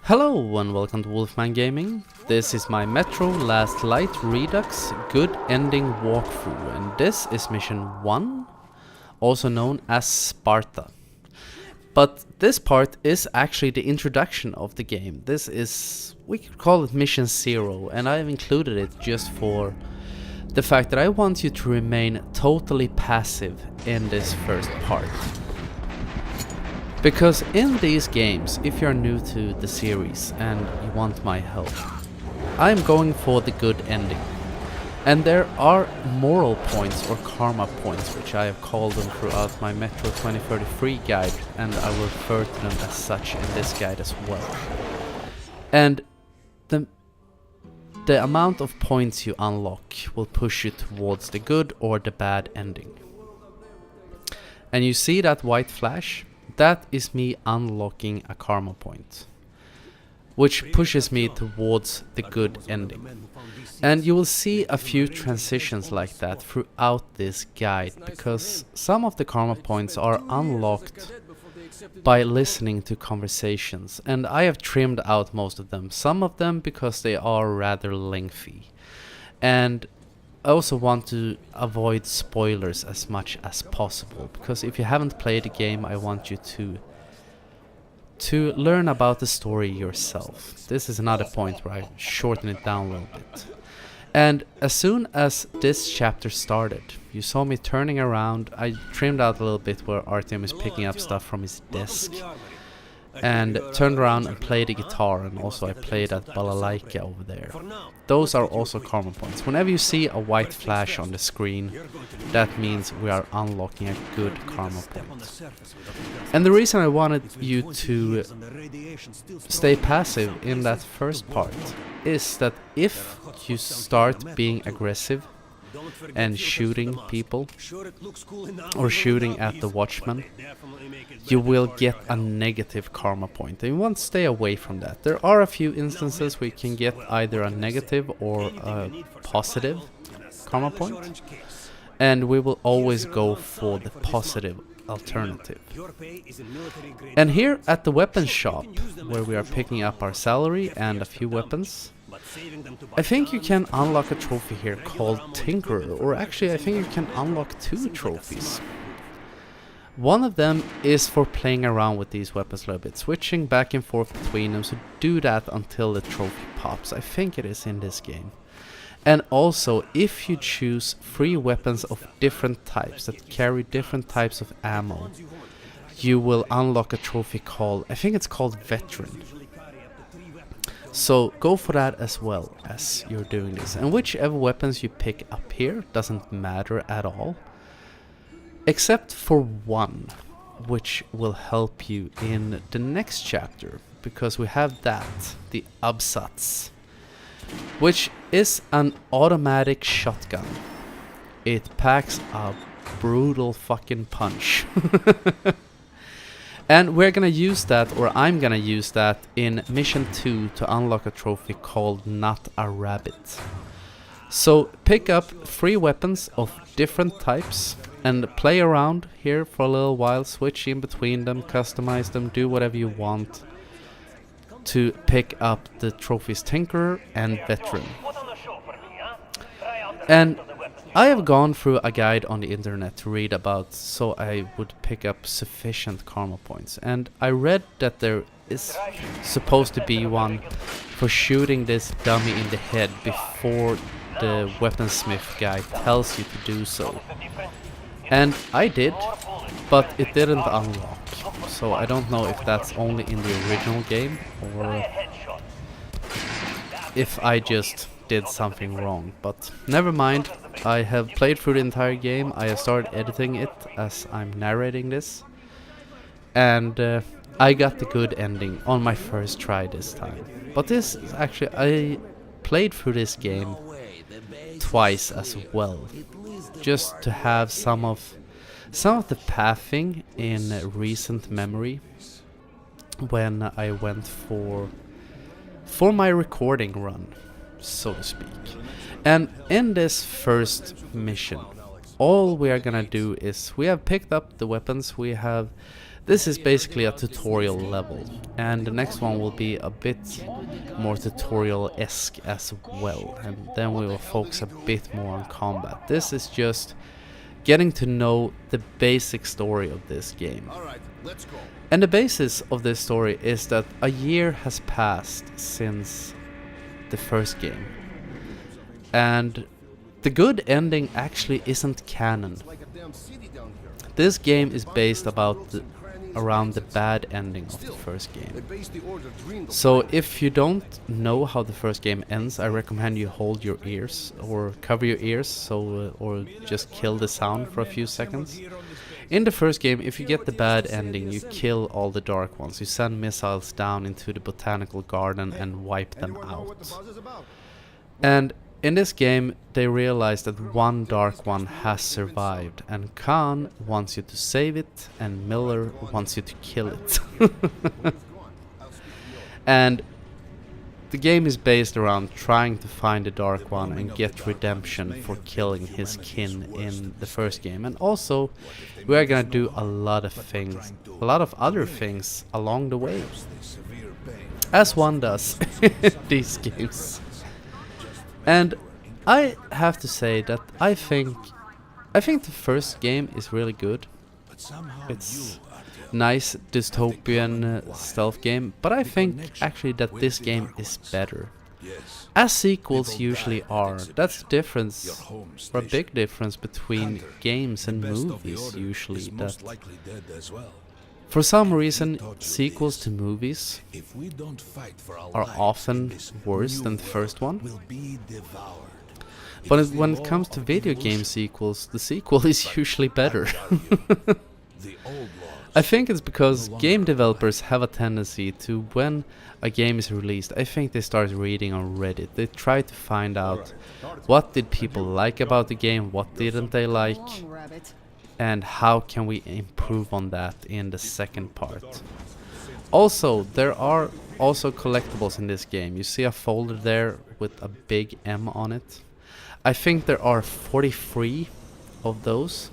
Hello and welcome to Wolfman Gaming. This is my Metro Last Light Redux Good Ending walkthrough, and this is mission 1, also known as Sparta. But this part is actually the introduction of the game. This is, we could call it mission 0, and I've included it just for the fact that I want you to remain totally passive in this first part. Because in these games, if you're new to the series and you want my help, I'm going for the good ending. And there are moral points or karma points, which I have called them throughout my Metro 2033 guide, and I will refer to them as such in this guide as well. And the amount of points you unlock will push you towards the good or the bad ending. And you see that white flash? That is me unlocking a karma point, which pushes me towards the good ending. And you will see a few transitions like that throughout this guide, because some of the karma points are unlocked by listening to conversations, and I have trimmed out most of them, some of them because they are rather lengthy. And I also want to avoid spoilers as much as possible, because if you haven't played the game, I want you to learn about the story yourself. This is another point where I shorten it down a little bit. And as soon as this chapter started, you saw me turning around. I trimmed out a little bit where Artyom is picking up stuff from his desk, and turned around and played the guitar, and also I played that balalaika over there. Those are also karma points. Whenever you see a white flash on the screen, that means we are unlocking a good karma point. And the reason I wanted you to stay passive in that first part is that if you start being aggressive and shooting people or shooting at the watchman, you will get a negative karma point, and you want to stay away from that. There are a few instances where you can get either a negative or a positive karma point, and we will always go for the positive alternative. And here at the weapons shop, where we are picking up our salary and a few weapons, I think you can unlock a trophy here called Tinkerer, or actually I think you can unlock 2 trophies. One of them is for playing around with these weapons a little bit, switching back and forth between them, so do that until the trophy pops. I think it is in this game. And also, if you choose 3 weapons of different types that carry different types of ammo, you will unlock a trophy called, I think it's called Veteran. So go for that as well as you're doing this. And whichever weapons you pick up here doesn't matter at all, except for one, which will help you in the next chapter, because we have that, the Absatz, which is an automatic shotgun. It packs a brutal fucking punch. And we're gonna use that, or I'm gonna use that in mission 2 to unlock a trophy called Not a Rabbit. So pick up 3 weapons of different types and play around here for a little while, switch in between them, customize them, do whatever you want to pick up the trophies Tinkerer and Veteran. And I have gone through a guide on the internet to read about, so I would pick up sufficient karma points. And I read that there is supposed to be one for shooting this dummy in the head before the weaponsmith guy tells you to do so. And I did, but it didn't unlock. So I don't know if that's only in the original game or if I just did something wrong. But never mind, I have played through the entire game. I have started editing it as I'm narrating this, and I got the good ending on my first try this time. But this is actually, I played through this game twice as well, just to have some of the pathing in recent memory when I went for my recording run, so to speak. And in this first mission, all we are gonna do is we have picked up the weapons, we have This is basically a tutorial level, and the next one will be a bit more tutorial-esque as well, and then we will focus a bit more on combat. This is just getting to know the basic story of this game. And the basis of this story is that a year has passed since the first game, and the good ending actually isn't canon. This game is based around the bad ending of the first game. So if you don't know how the first game ends, I recommend you hold your ears or cover your ears, or just kill the sound for a few seconds. In the first game, if you get the bad ending, you kill all the dark ones. You send missiles down into the botanical garden and wipe them out. And in this game, they realize that one dark one has survived, and Khan wants you to save it, and Miller wants you to kill it. And the game is based around trying to find the dark one and get redemption for killing his kin in the first game. And also, we are gonna do a lot of other things along the way, as one does in these games. And I have to say that I think the first game is really good. It's nice dystopian stealth game, but I think actually that this game is better, as sequels usually are. That's the difference, or a big difference between games and movies usually, that for some reason sequels to movies are often worse than the first one. But when it comes to video game sequels, the sequel is usually better. I think it's because game developers have a tendency to, when a game is released, I think they start reading on Reddit. They try to find out what did people like about the game, what didn't they like, and how can we improve on that in the second part. Also, there are also collectibles in this game. You see a folder there with a big M on it. I think there are 43 of those.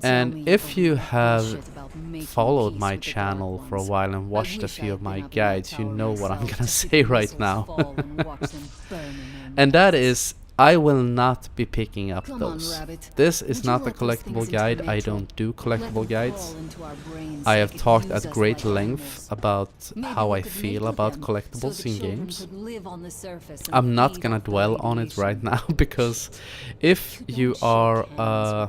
And if you have followed my channel for a while and watched a few of my guides, you know what I'm gonna say right now. And that is, I will not be picking up those. This is not a collectible guide. I don't do collectible guides. I have talked at great length about how I feel about collectibles in games. I'm not gonna dwell on it right now, because if you are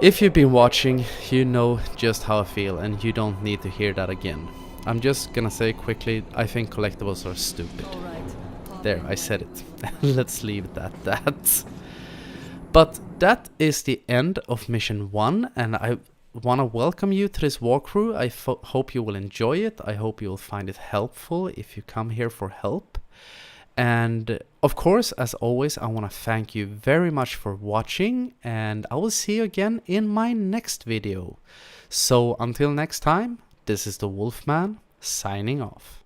if you've been watching, you know just how I feel, and you don't need to hear that again. I'm just gonna say quickly, I think collectibles are stupid. There, I said it. Let's leave it at that. But that is the end of mission 1, and I want to welcome you to this walkthrough. I hope you will enjoy it. I hope you will find it helpful if you come here for help. And of course, as always, I want to thank you very much for watching, and I will see you again in my next video. So until next time, this is the Wolfman signing off.